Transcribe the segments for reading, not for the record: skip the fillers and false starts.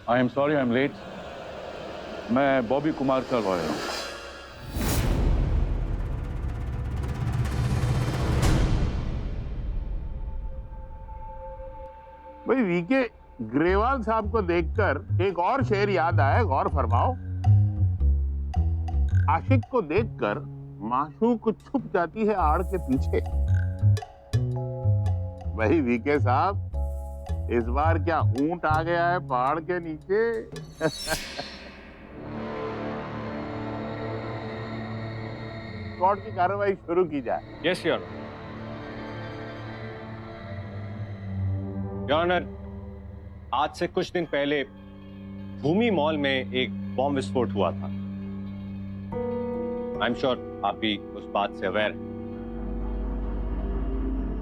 I am sorry, I am late. मैं बॉबी कुमार का lawyer हूँ। भाई वीके ग्रेवाल साहब को देखकर एक और शेर याद आया, गौर फरमाओ। आशिक को देखकर माशूक छुप जाती है आड़ के पीछे। वही वीके साहब, इस बार क्या ऊंट आ गया है पहाड़ के नीचे? कोर्ट की कार्रवाई शुरू की जाए। यस योर ऑनर, आज से कुछ दिन पहले भूमि मॉल में एक बॉम्ब विस्फोट हुआ था। आई एम श्योर आप भी उस बात से अवेयर हैं।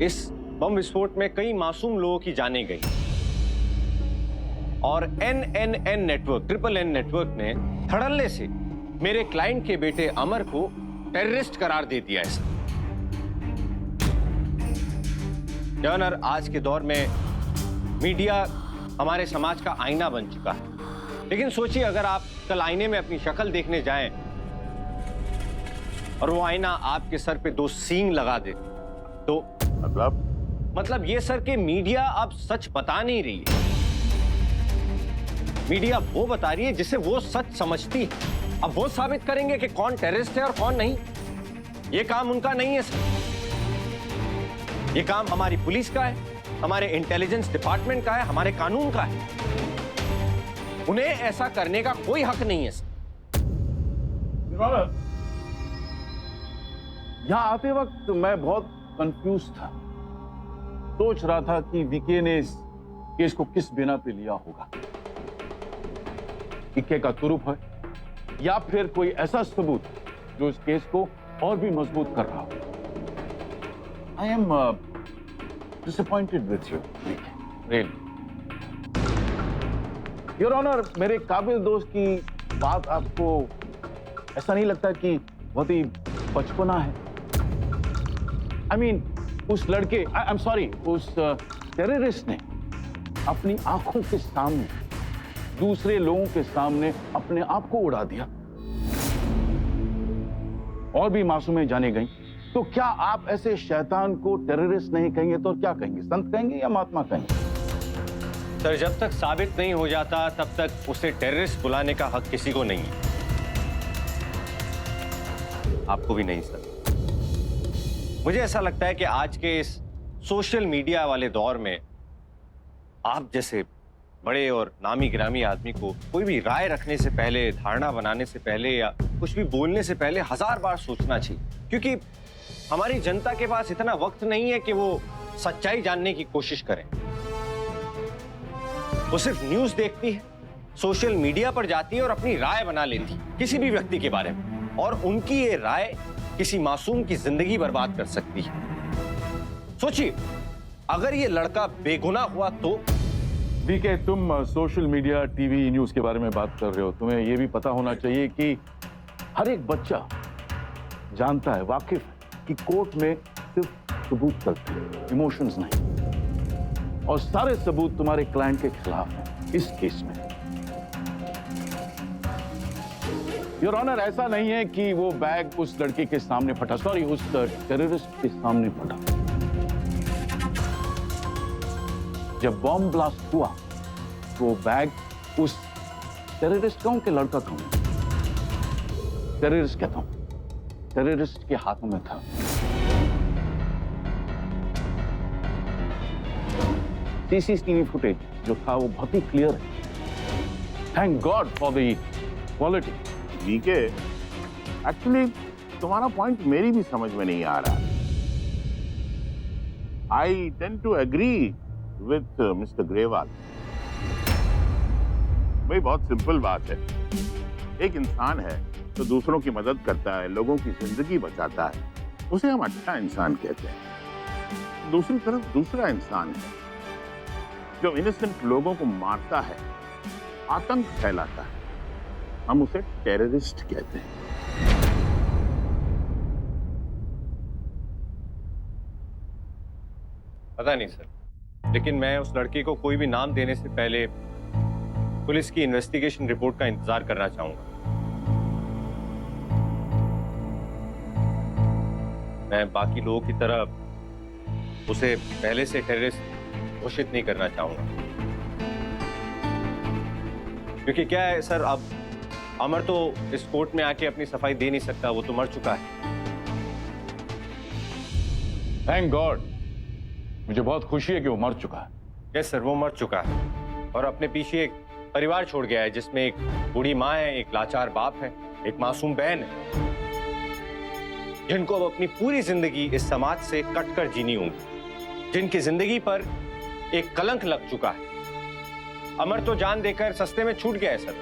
इस बम विस्फोट में कई मासूम लोगों की जानें गई और NNN नेटवर्क, NNN नेटवर्क ने धड़ल्ले से मेरे क्लाइंट के बेटे अमर को टेररिस्ट करार दे दिया है। ऑनर, आज के दौर में मीडिया हमारे समाज का आईना बन चुका है, लेकिन सोचिए अगर आप कल आईने में अपनी शक्ल देखने जाएं और वो आईना आपके सर पे 2 सींग लगा दे तो मतलब ये सर कि मीडिया अब सच बता नहीं रही है। मीडिया वो बता रही है जिसे वो सच समझती है। अब वो साबित करेंगे कि कौन टेररिस्ट है और कौन नहीं। ये काम उनका नहीं है सर, ये काम हमारी पुलिस का है, हमारे इंटेलिजेंस डिपार्टमेंट का है, हमारे कानून का है। उन्हें ऐसा करने का कोई हक नहीं है सर। यहां आते वक्त मैं बहुत कंफ्यूज था, सोच रहा था कि वीके ने इस केस को किस बिना पे लिया होगा। इक्के का तुरुप है या फिर कोई ऐसा सबूत जो इस केस को और भी मजबूत कर रहा हो। I am disappointed with you really. Your honour, मेरे काबिल दोस्त की बात आपको ऐसा नहीं लगता कि बहुत ही बचपना है? आई मीन उस लड़के, आई एम सॉरी, उस टेररिस्ट ने अपनी आंखों के सामने दूसरे लोगों के सामने अपने आप को उड़ा दिया और भी मासूमें जाने गई। तो क्या आप ऐसे शैतान को टेररिस्ट नहीं कहेंगे तो क्या कहेंगे? संत कहेंगे या महात्मा कहेंगे? सर, जब तक साबित नहीं हो जाता तब तक उसे टेररिस्ट बुलाने का हक किसी को नहीं है, आपको भी नहीं सर। मुझे ऐसा लगता है कि आज के इस सोशल मीडिया वाले दौर में आप जैसे बड़े और नामी गिरामी आदमी को कोई भी राय रखने से पहले, धारणा बनाने से पहले या कुछ भी बोलने से पहले 1000 बार सोचना चाहिए, क्योंकि हमारी जनता के पास इतना वक्त नहीं है कि वो सच्चाई जानने की कोशिश करें। वो सिर्फ न्यूज़ देखती है, सोशल मीडिया पर जाती है और अपनी राय बना लेती है किसी भी व्यक्ति के बारे में, और उनकी ये राय किसी मासूम की जिंदगी बर्बाद कर सकती है। सोचिए, अगर ये लड़का बेगुनाह हुआ तो। वीके, तुम सोशल मीडिया, टीवी, न्यूज के बारे में बात कर रहे हो, तुम्हें यह भी पता होना चाहिए कि हर एक बच्चा जानता है, वाकिफ है कि कोर्ट में सिर्फ सबूत चलते हैं, इमोशंस नहीं। और सारे सबूत तुम्हारे क्लाइंट के खिलाफ हैं इस केस में। योर ऑनर, ऐसा नहीं है कि वो बैग उस लड़के के सामने फटा, सॉरी, उस टेररिस्ट के सामने फटा। जब बॉम्ब ब्लास्ट हुआ तो वो बैग उस टेररिस्ट कहूं कि लड़का कहूं? टेररिस्ट कहता हूं, टेररिस्ट के हाथों में था। सीसीटीवी फुटेज जो था वो बहुत ही क्लियर है। Thank God for the quality. VK, actually तुम्हारा पॉइंट मेरी भी समझ में नहीं आ रहा। I tend to agree with mister Grewal. भाई बहुत सिंपल बात है, एक इंसान है तो दूसरों की मदद करता है, लोगों की जिंदगी बचाता है, उसे हम अच्छा इंसान कहते हैं। दूसरी तरफ दूसरा इंसान है जो इनोसेंट लोगों को मारता है, आतंक फैलाता है, हम उसे टेररिस्ट कहते हैं। पता नहीं सर, लेकिन मैं उस लड़के को कोई भी नाम देने से पहले पुलिस की इन्वेस्टिगेशन रिपोर्ट का इंतजार करना चाहूंगा। मैं बाकी लोगों की तरह उसे पहले से टेररिस्ट घोषित नहीं करना चाहूंगा, क्योंकि क्या है सर, अब अमर तो इस कोर्ट में आके अपनी सफाई दे नहीं सकता, वो तो मर चुका है। थैंक गॉड, मुझे बहुत खुशी है कि वो मर चुका है। यस सर, वो मर चुका है और अपने पीछे एक परिवार छोड़ गया है, जिसमें एक बूढ़ी माँ है, एक लाचार बाप है, एक मासूम बहन है, जिनको अब अपनी पूरी जिंदगी इस समाज से कटकर जीनी होगी, जिनकी जिंदगी पर एक कलंक लग चुका है। अमर तो जान देकर सस्ते में छूट गया है सर,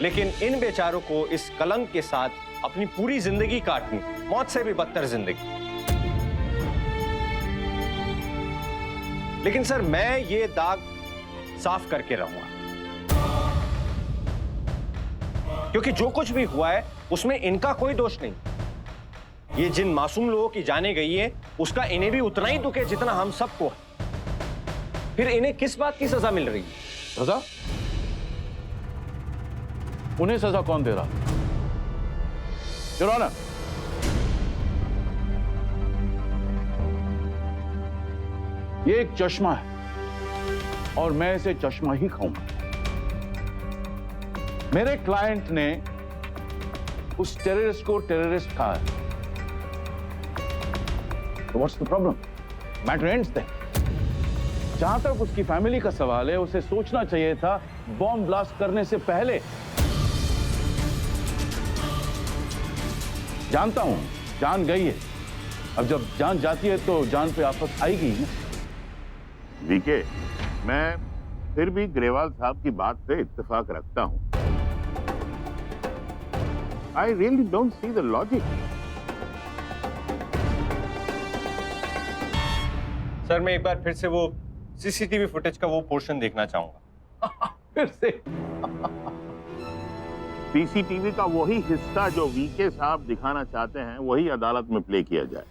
लेकिन इन बेचारों को इस कलंक के साथ अपनी पूरी जिंदगी काटनी, मौत से भी बदतर जिंदगी। लेकिन सर, मैं ये दाग साफ करके रहूंगा, क्योंकि जो कुछ भी हुआ है उसमें इनका कोई दोष नहीं। ये जिन मासूम लोगों की जाने गई है, उसका इन्हें भी उतना ही दुख है जितना हम सबको है। फिर इन्हें किस बात की सजा मिल रही है? सजा? उन्हें सजा कौन दे रहा? योर ऑनर, ये एक चश्मा है और मैं इसे चश्मा ही खाऊंगा। मेरे क्लाइंट ने उस टेररिस्ट को टेररिस्ट कहा है, तो what's the problem? Matter ends there. जहां तक उसकी फैमिली का सवाल है, उसे सोचना चाहिए था बॉम्ब ब्लास्ट करने से पहले। जानता हूं जान गई है, अब जब जान जाती है तो जान पे आफत आएगी ना। वीके, मैं फिर भी ग्रेवाल साहब की बात से इत्तेफाक रखता हूं। I really don't see the logic. Sir, मैं एक बार फिर से वो सीसीटीवी फुटेज का वो पोर्शन देखना चाहूंगा। फिर से? सीसीटीवी का वही हिस्सा जो वीके साहब दिखाना चाहते हैं, वही अदालत में प्ले किया जाए।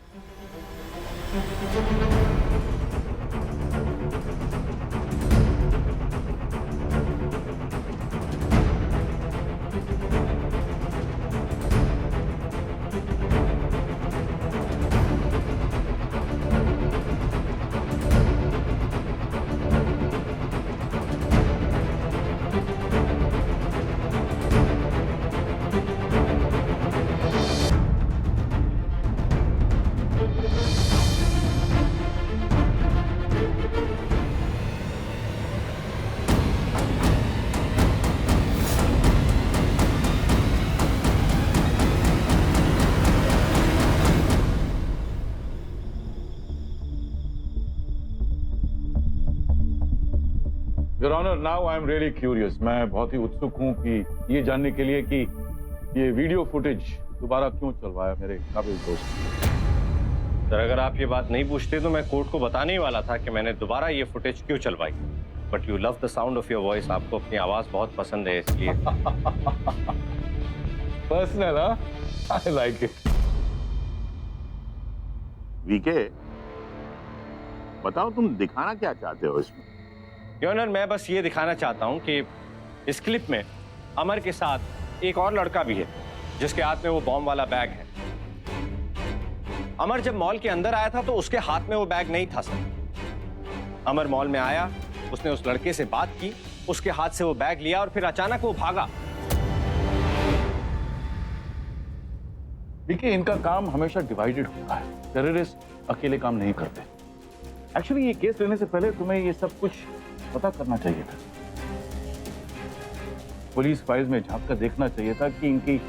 Your honour, now I am really curious. मैं बहुत ही उत्सुक हूं कि ये जानने के लिए कि ये वीडियो फुटेज दोबारा क्यों चलवाया मेरे काबिल दोस्त। सर, अगर आप ये बात नहीं पूछते तो मैं कोर्ट को बताने ही वाला था कि मैंने दोबारा ये फुटेज क्यों चलवाई। But you love the sound of your voice, आपको अपनी आवाज बहुत पसंद है, इसलिए। Personal, I like it. VK, बताओ तुम दिखाना क्या चाहते हो इसमें? योर ऑनर, मैं बस ये दिखाना चाहता हूं कि इस क्लिप में अमर के साथ एक और लड़का भी है, जिसके हाथ में वो बॉम्ब वाला बैग है। अमर जब मॉल के अंदर आया था तो उसके हाथ में वो बैग नहीं था सर। अमर मॉल में आया, उसने उस लड़के से बात की, उसके हाथ से वो बैग लिया और फिर अचानक वो भागा। देखिए, इनका काम हमेशा डिवाइडेड होता है। टेररिस्ट अकेले काम नहीं करते। एक्चुअली ये केस लेने से पहले तुम्हें ये सब कुछ पता करना चाहिए था। पुलिस फाइल्स में झांक कर देखना चाहिए था कि इनकी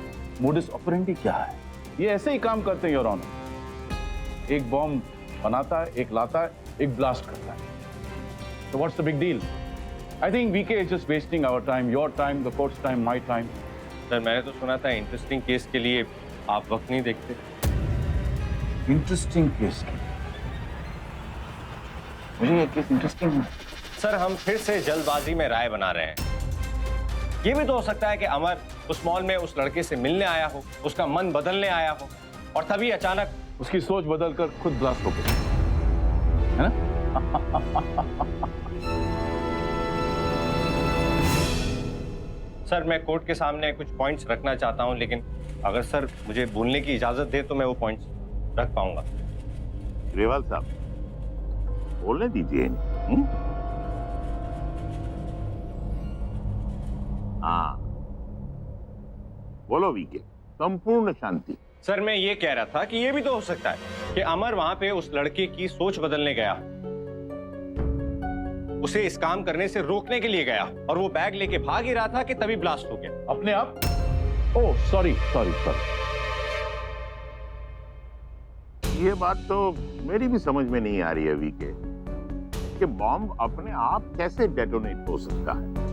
मोडस ऑपरेंडी क्या है। ये ऐसे ही काम करते हैं योर ऑनर। एक बॉम्ब बनाता है, एक लाता है, एक ब्लास्ट करता है। So what's the big deal? I think VK is just wasting our time, your time, the court's time, my time. Sir, मैंने तो सुना था इंटरेस्टिंग केस के लिए आप वक्त नहीं देखते। इंटरेस्टिंग केस के लिए? मुझे ये केस इंटरेस्टिंग है। सर, हम फिर से जल्दबाजी में राय बना रहे हैं। ये भी तो हो सकता है कि अमर उस मॉल में उस लड़के से मिलने आया हो, उसका मन बदलने आया हो, और तभी अचानक उसकी सोच बदलकर खुद ब्लास्ट हो गई, है ना? सर मैं कोर्ट के सामने कुछ पॉइंट्स रखना चाहता हूं, लेकिन अगर सर मुझे बोलने की इजाजत दे तो मैं वो पॉइंट्स रख पाऊंगा। ग्रेवाल साहब बोलने दीजिए। हाँ बोलो वीके। संपूर्ण शांति। सर मैं ये कह रहा था कि ये भी तो हो सकता है कि अमर वहां पे उस लड़के की सोच बदलने गया, उसे इस काम करने से रोकने के लिए गया और वो बैग लेके भाग ही रहा था कि तभी ब्लास्ट हो गया। अपने आप? Oh sorry sorry sorry. ये बात तो मेरी भी समझ में नहीं आ रही है वीके कि बॉम्ब अपने आप कैसे डेटोनेट हो सकता है।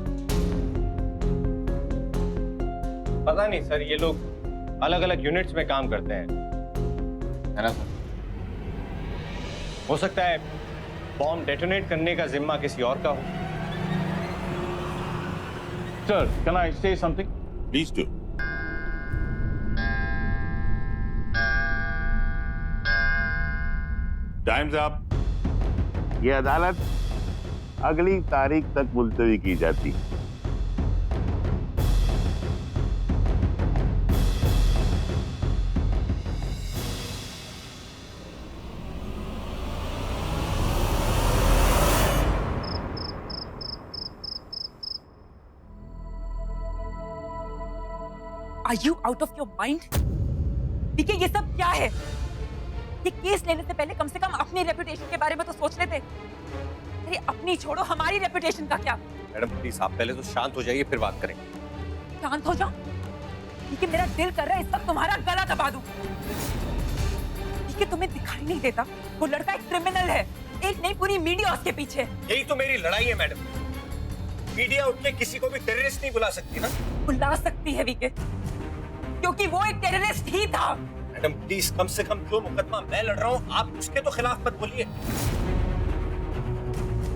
पता नहीं सर, ये लोग अलग अलग यूनिट्स में काम करते हैं, है ना सर? हो सकता है बॉम्ब डेटोनेट करने का जिम्मा किसी और का हो। सर कैन आई से something? Please do. Times up. ये अदालत अगली तारीख तक मुलतवी की जाती। Are you out of your mind? देखिए ये सब क्या है? ये केस लेने से पहले कम से कम अपनी रेपुटेशन के बारे में तो सोच लेते। अरे अपनी छोड़ो, हमारी रेपुटेशन का क्या? मैडम प्लीज आप पहले तो शांत हो जाइए, फिर बात करेंगे। शांत हो जाओ? देखिए मेरा दिल कर रहा है इस वक्त तुम्हारा गला दबा दूं। देखिए तुम्हें दिखाई नहीं देता, वो लड़का एक क्रिमिनल है, एक नहीं पूरी मीडिया उसके पीछे। यही तो मेरी लड़ाई है मैडम। मीडिया उठ के किसी को भी टेररिस्ट नहीं बुला सकती ना। बुला सकती है वीके, क्योंकि वो एक टेररिस्ट ही था। मैडम प्लीज, कम से कम जो मुकदमा मैं लड़ रहा हूँ आप उसके तो खिलाफ मत बोलिए।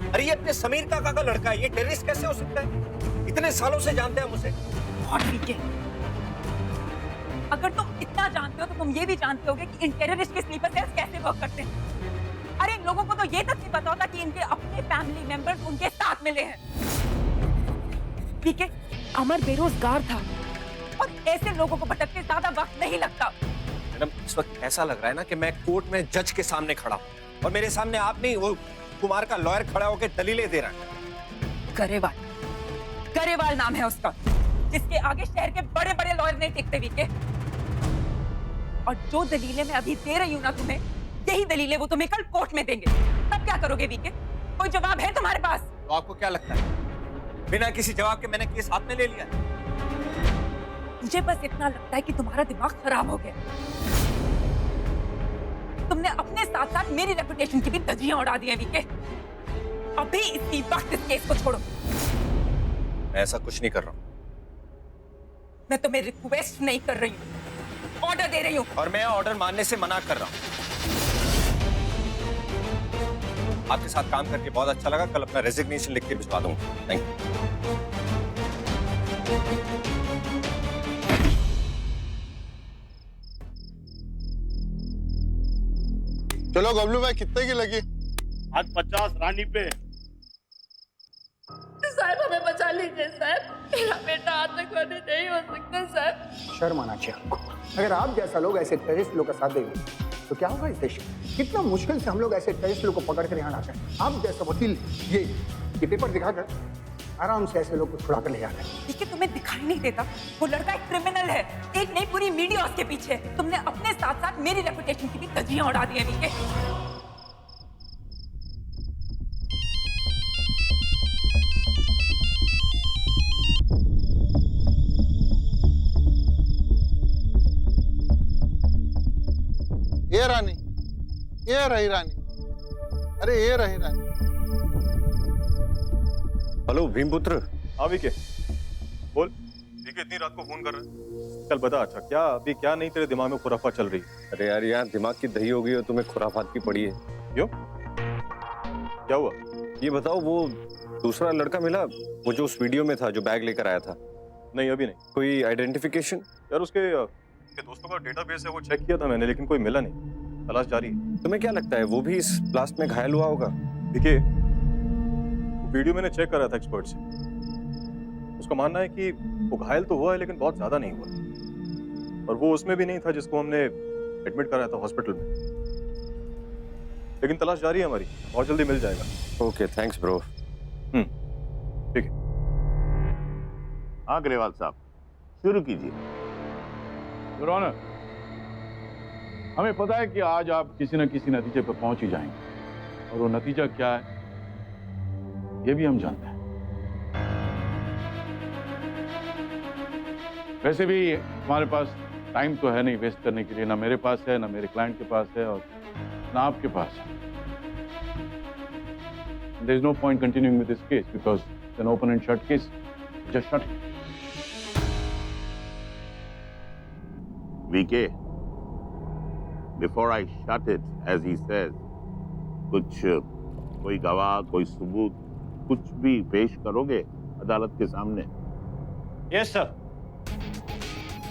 अरे ये अपने समीर काका का लड़का है, ये टेररिस्ट कैसे हो सकता है? इतने सालों से जानते हैं हम उसे। और वीके, अगर तुम इतना जानते हो तो तुम ये भी जानते होगे कि इन टेररिस्ट के स्लीपर सेल्स कैसे वर्क करते हैं। अरे इन लोगों को तो ये तक नहीं पता होता कि इनके अपने फैमिली मेंबर्स उनके साथ मिले हैं। ठीक है, अमर बेरोजगार था और ऐसे लोगों को भटकते ज्यादा वक्त नहीं लगता। मैडम इस वक्त ऐसा लग रहा है ना कि मैं कोर्ट में जज के सामने खड़ा हूं और मेरे सामने आप नहीं, वो कुमार का लॉयर खड़ा होकर दलीलें दे रहा है। गरेवाल, गरेवाल नाम है उसका, जिसके आगे शहर के बड़े बड़े लॉयर नहीं टिकते वीके। और जो दलीलें मैं अभी दे रही हूँ ना तुम्हें, यही दलीलें वो तुम्हें कल कोर्ट में देंगे। तब क्या करोगे वीके? कोई जवाब है तुम्हारे पास? तो आपको क्या लगता है बिना किसी जवाब के मैंने केस हाथ में ले लिया? मुझे बस इतना लगता है कि तुम्हारा दिमाग खराब हो गया। तुमने अपने साथ साथ मेरी रेपुटेशन की भी धज्जियां उड़ा दी हैं वीके। अभी इसी वक्त इस केस को छोड़ो। मैं ऐसा कुछ नहीं कर रहा हूं। मैं तुम्हें रिक्वेस्ट नहीं कर रही हूँ, ऑर्डर दे रही हूँ। और मैं ऑर्डर मानने से मना कर रहा हूं। आपके साथ काम करके बहुत अच्छा लगा, कल अपना रेजिग्नेशन लिख के भिजवा दूंगा। Thank you. चलो गबलू भाई, कितने की लगी? आज 50 रानी पे। साहब हमें बचा लीजिए साहब, मेरा बेटा आतंकवादी नहीं हो सकता साहब। शर्म आना चाहिए आपको। अगर आप जैसा लोग ऐसे टेररिस्ट लोग का साथ देंगे तो क्या होगा इस देश में? कितना मुश्किल से हम लोग ऐसे टेररिस्ट लोग को पकड़ कर यहाँ लाते हैं। आप जैसा वकील ये पेपर दिखाकर आराम से ऐसे लोग को छुड़ा कर ले जा रहे हैं। देखिए तुम्हें दिखाई नहीं देता, वो लड़का एक क्रिमिनल है, एक नहीं पूरी मीडिया उसके पीछे। तुमने अपने साथ साथ मेरी रेपुटेशन की भी धज्जियां उड़ा दी हैं वीके। ये रानी, ये रही रानी, अरे ये रही रानी। हेलो भीमपुत्र। हाँ विके, बोल। विके इतनी रात को फोन कर रहा है? चल बता, अच्छा क्या अभी क्या नहीं तेरे दिमाग में खुराफात चल रही? अरे यार यहाँ दिमाग की दही हो गई और तुम्हें खुराफात की पड़ी है। क्यों, क्या हुआ? ये बताओ, वो दूसरा लड़का मिला, वो जो उस वीडियो में था, जो बैग लेकर आया था? नहीं अभी नहीं। कोई आइडेंटिफिकेशन? यार उसके दोस्तों का डेटाबेस है, वो चेक किया था मैंने, लेकिन कोई मिला नहीं। तलाश जारी है। तुम्हें क्या लगता है वो भी इस ब्लास्ट में घायल हुआ होगा? विके वीडियो मैंने चेक करा था एक्सपर्ट से, उसका मानना है कि वो घायल तो हुआ है लेकिन बहुत ज्यादा नहीं हुआ, और वो उसमें भी नहीं था जिसको हमने एडमिट कराया था हॉस्पिटल में। लेकिन तलाश जारी है हमारी, बहुत जल्दी मिल जाएगा। Okay, thanks bro. ठीक है। हाँ ग्रेवाल साहब, शुरू कीजिए। योर ऑनर, हमें पता है कि आज आप किसी न किसी नतीजे पर पहुंच ही जाएंगे, और वो नतीजा क्या है ये भी हम जानते हैं। वैसे भी हमारे पास टाइम तो है नहीं वेस्ट करने के लिए, ना मेरे पास है, ना मेरे क्लाइंट के पास है, और ना आपके पास है। There is no point continuing with this case because it's an open and shut case. Just shut it. VK, before I shut it, as he says, कोई गवाह, कोई सबूत, कुछ भी पेश करोगे अदालत के सामने? Yes sir.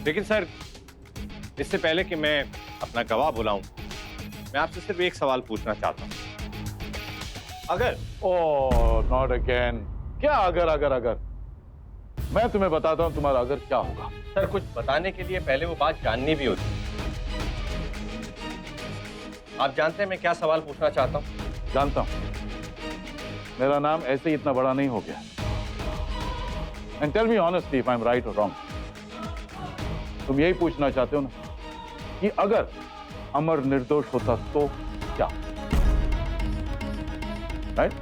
लेकिन सर, इससे पहले कि मैं अपना गवाह बुलाऊं, मैं आपसे सिर्फ एक सवाल पूछना चाहता हूं। अगर नॉट अगेन। क्या अगर? मैं तुम्हें बताता हूं तुम्हारा अगर क्या होगा। सर, कुछ बताने के लिए पहले वो बात जाननी भी होती। आप जानते हैं मैं क्या सवाल पूछना चाहता हूं? जानता हूं, मेरा नाम ऐसे ही इतना बड़ा नहीं हो गया। And tell me honestly if I am right और रॉन्ग। तुम यही पूछना चाहते हो ना कि अगर अमर निर्दोष होता तो क्या? राइट?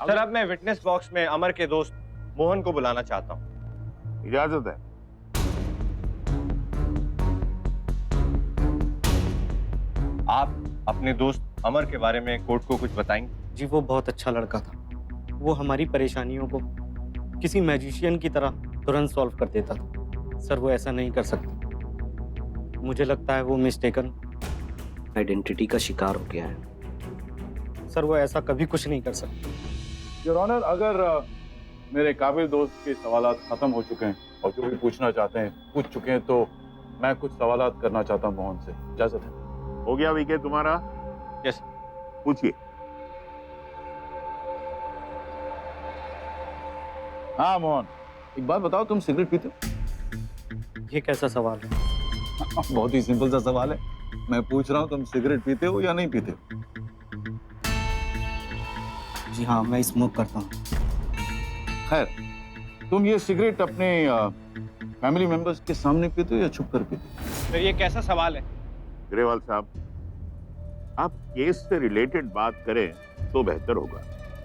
सर, अब मैं विटनेस बॉक्स में अमर के दोस्त मोहन को बुलाना चाहता हूं। इजाजत है। आप अपने दोस्त अमर के बारे में कोर्ट को कुछ बताएंगे? जी, वो बहुत अच्छा लड़का था। वो हमारी परेशानियों को किसी मैजिशियन की तरह तुरंत सॉल्व कर देता था। सर, वो ऐसा नहीं कर सकता। मुझे लगता है वो मिस्टेकन आइडेंटिटी का शिकार हो गया है। सर, वो ऐसा कभी कुछ नहीं कर सकता। योर ऑनर, अगर मेरे काबिल दोस्त के सवालात खत्म हो चुके हैं और जो भी पूछना चाहते हैं पूछ चुके हैं, तो मैं कुछ सवालात करना चाहता हूं मोहन से। इजाजत है? हो गया वीके तुम्हारा? यस। पूछिए। हाँ मोहन, एक बात बताओ, तुम सिगरेट पीते हो? ये कैसा सवाल है? बहुत ही सिंपल सा सवाल है। मैं पूछ रहा हूँ तुम सिगरेट पीते हो या नहीं पीते हो? जी हाँ, मैं स्मोक करता हूँ। खैर, तुम ये सिगरेट अपने फैमिली मेंबर्स के सामने पीते हो या छुप कर पीते हो? फिर ये कैसा सवाल है? ग्रेवाल साहब, आप केस से रिलेटेड बात करें तो बेहतर होगा।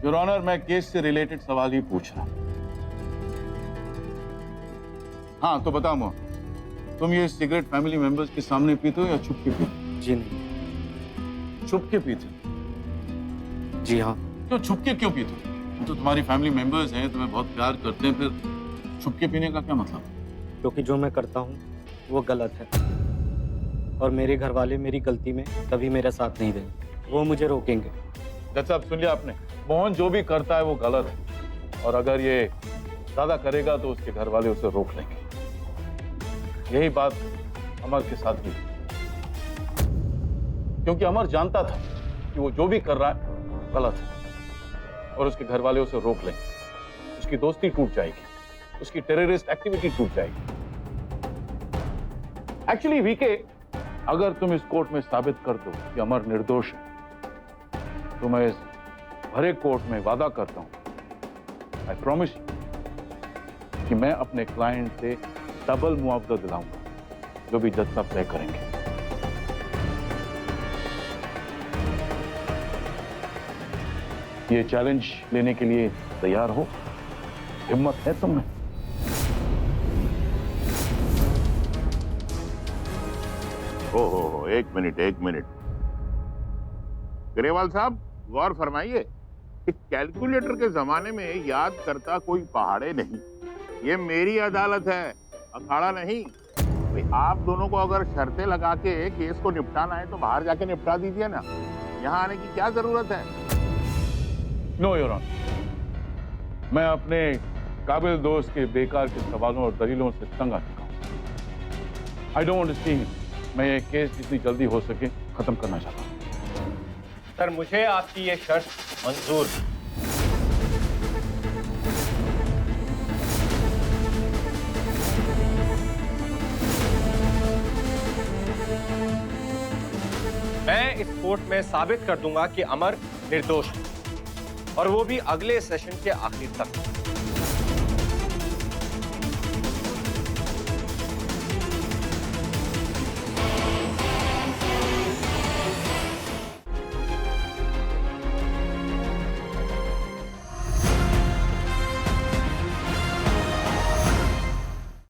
योर ऑनर, मैं केस से रिलेटेड सवाल ही पूछ रहा हूँ। हाँ, तो बताओ मोहन, तुम ये सिगरेट फैमिली मेंबर्स के सामने पीते हो या छुप के पीते हो? जी नहीं। छुप के पीते हो? जी हाँ। क्यों छुप के क्यों पीते हो? तो तुम्हारी फैमिली मेंबर्स हैं, तुम्हें बहुत प्यार करते हैं, फिर छुप के पीने का क्या मतलब? क्योंकि जो मैं करता हूँ वो गलत है, और मेरे घर वाले मेरी गलती में कभी मेरा साथ नहीं देंगे। वो मुझे रोकेंगे। जज साहब, सुन लिया आपने? मोहन जो भी करता है वो गलत है, और अगर ये ज्यादा करेगा तो उसके घर वाले उसे रोक लेंगे। यही बात अमर के साथ भी, क्योंकि अमर जानता था कि वो जो भी कर रहा है गलत है, और उसके घर वाले उसे रोक लेंगे। उसकी दोस्ती टूट जाएगी, उसकी टेररिस्ट एक्टिविटी टूट जाएगी। एक्चुअली वीके, अगर तुम इस कोर्ट में साबित कर दो कि अमर निर्दोष है, तो मैं इस भरे कोर्ट में वादा करता हूं, आई प्रॉमिस यू, कि मैं अपने क्लाइंट से डबल मुआवजा दिलाऊंगा, जो भी जज साहब तय करेंगे। ये चैलेंज लेने के लिए तैयार हो? हिम्मत है तुम में? हो, एक मिनट। ग्रेवाल साहब, गौर फरमाइए कि कैलकुलेटर के जमाने में याद करता कोई पहाड़े नहीं। ये मेरी अदालत है, अखाड़ा नहीं। भाई, आप दोनों को अगर शर्तें लगा के केस को निपटाना है तो बाहर जाके निपटा दीजिए ना। यहाँ आने की क्या जरूरत है? नो योर ऑनर, मैं अपने काबिल दोस्त के बेकार के सवालों और दलीलों से तंग आ चुका हूं। I don't want to see him. मैं ये केस जितनी जल्दी हो सके खत्म करना चाहता हूं। सर मुझे आपकी ये शर्त मंजूर है। मैं इस कोर्ट में साबित कर दूंगा कि अमर निर्दोष है, और वो भी अगले सेशन के आखिर तक।